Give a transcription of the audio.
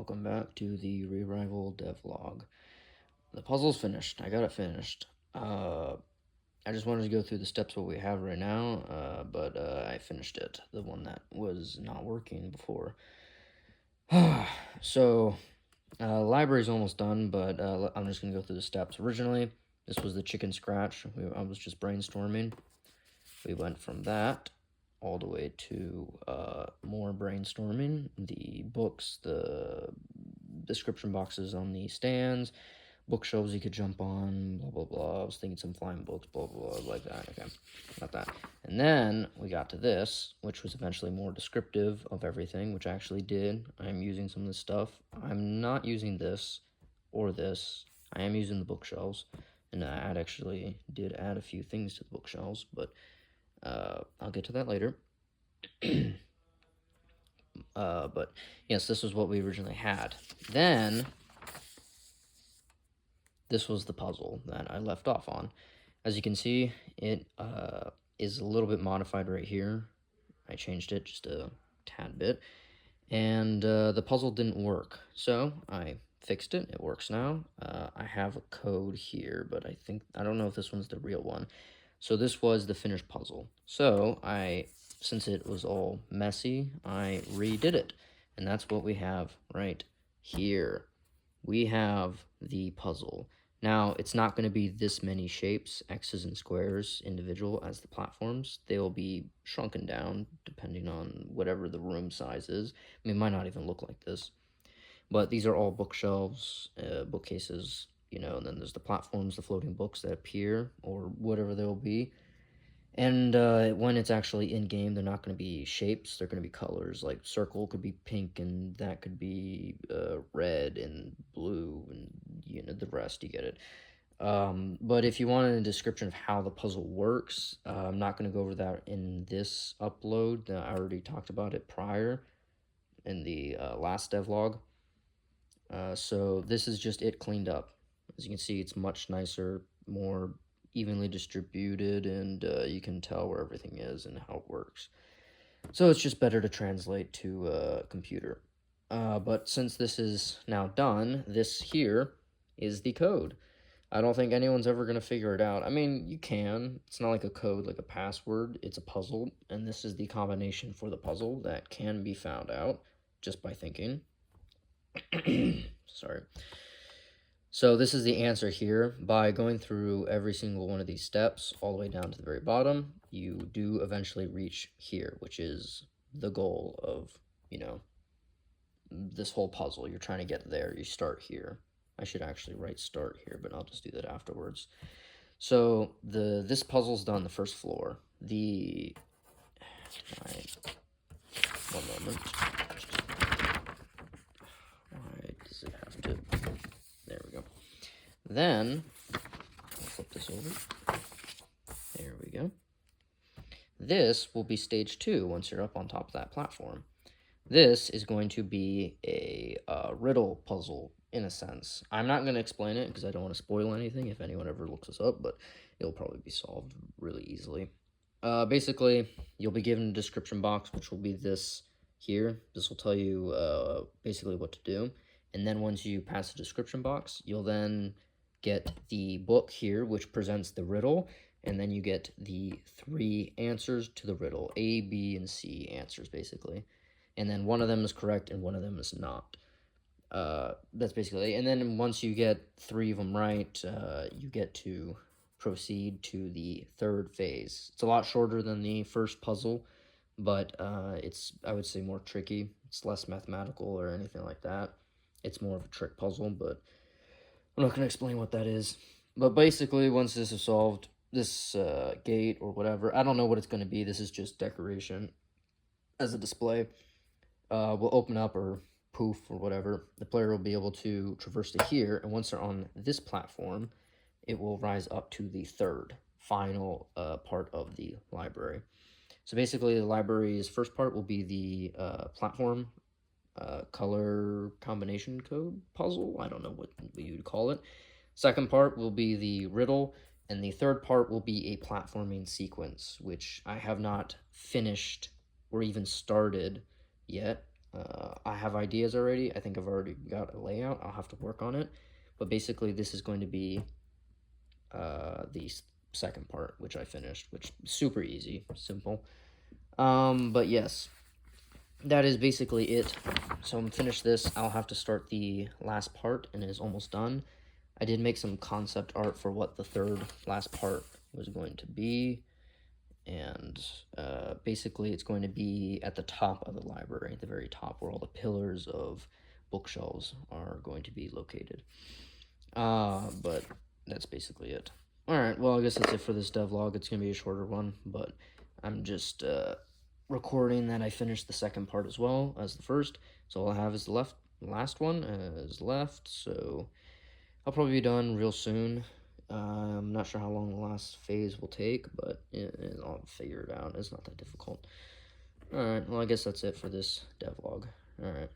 welcome back to the ReRival Dev Log. The puzzle's finished. I got it finished. I just wanted to go through the steps what we have right now, but I finished it, the one that was not working before. So, library's almost done, but I'm just going to go through the steps. Originally, this was the chicken scratch. I was just brainstorming. We went from that all the way to more brainstorming, the books, the description boxes on the stands, bookshelves you could jump on, blah, blah, blah. I was thinking some flying books, blah, blah, blah, like that. Okay, got that. And then we got to this, which was eventually more descriptive of everything, which I actually did. I'm using some of this stuff. I'm not using this or this. I am using the bookshelves, and I actually did add a few things to the bookshelves, but I'll get to that later. But yes, this was what we originally had. Then this was the puzzle that I left off on. As you can see, it is a little bit modified right here. I changed it just a tad bit, and the puzzle didn't work, so I fixed it. It works now. I have a code here, but I don't know if this one's the real one. So this was the finished puzzle. So since it was all messy, I redid it. And that's what we have right here. We have the puzzle. Now, it's not going to be this many shapes, X's and squares, individual as the platforms. They will be shrunken down depending on whatever the room size is. I mean, it might not even look like this. But these are all bookshelves, bookcases, and then there's the platforms, the floating books that appear, or whatever they'll be. And when it's actually in-game, they're not going to be shapes, they're going to be colors. Like circle could be pink, and that could be red and blue, and the rest, you get it. But if you wanted a description of how the puzzle works, I'm not going to go over that in this upload. I already talked about it prior in the last devlog. So this is just it cleaned up. As you can see, it's much nicer, more evenly distributed, and you can tell where everything is and how it works. So it's just better to translate to a computer. But since this is now done, this here is the code. I don't think anyone's ever going to figure it out. I mean, you can. It's not like a code, like a password. It's a puzzle, and this is the combination for the puzzle that can be found out just by thinking. Sorry. So this is the answer here. By going through every single one of these steps all the way down to the very bottom, you do eventually reach here, which is the goal of, this whole puzzle. You're trying to get there. You start here. I should actually write start here, but I'll just do that afterwards. So this puzzle's done the first floor. One moment. Why does it have to? There we go. Then I'll flip this over. There we go. This will be stage 2 once you're up on top of that platform. This is going to be a riddle puzzle, in a sense. I'm not going to explain it because I don't want to spoil anything if anyone ever looks this up, but it'll probably be solved really easily. Basically, you'll be given a description box, which will be this here. This will tell you basically what to do. And then once you pass the description box, you'll then get the book here, which presents the riddle, and then you get the 3 answers to the riddle, A, B, and C answers, basically. And then one of them is correct and one of them is not. That's basically it. And then once you get 3 of them right, you get to proceed to the 3rd phase. It's a lot shorter than the first puzzle, but it's, I would say, more tricky. It's less mathematical or anything like that. It's more of a trick puzzle, but I'm not going to explain what that is. But basically, once this is solved, this gate or whatever, I don't know what it's going to be. This is just decoration as a display. Will open up, or poof, or whatever. The player will be able to traverse to here, and once they're on this platform, it will rise up to the 3rd, final part of the library. So basically, the library's first part will be the platform color combination code puzzle. I don't know what you'd call it. Second part will be the riddle, and the 3rd part will be a platforming sequence, which I have not finished or even started yet. I have ideas already. I think I've already got a layout. I'll have to work on it. But basically, this is going to be the second part, which I finished, which is super easy, simple. But yes, that is basically it. So I'm finished this. I'll have to start the last part, and it is almost done. I did make some concept art for what the third last part was going to be. And basically it's going to be at the top of the library, at the very top, where all the pillars of bookshelves are going to be located. But that's basically it. Alright, well, I guess that's it for this devlog. It's going to be a shorter one, but I'm just recording that I finished the second part as well as the first. So all I have is the last one is left, so I'll probably be done real soon. I'm not sure how long the last phase will take, but I'll figure it out. It's not that difficult. Alright, well, I guess that's it for this devlog. Alright.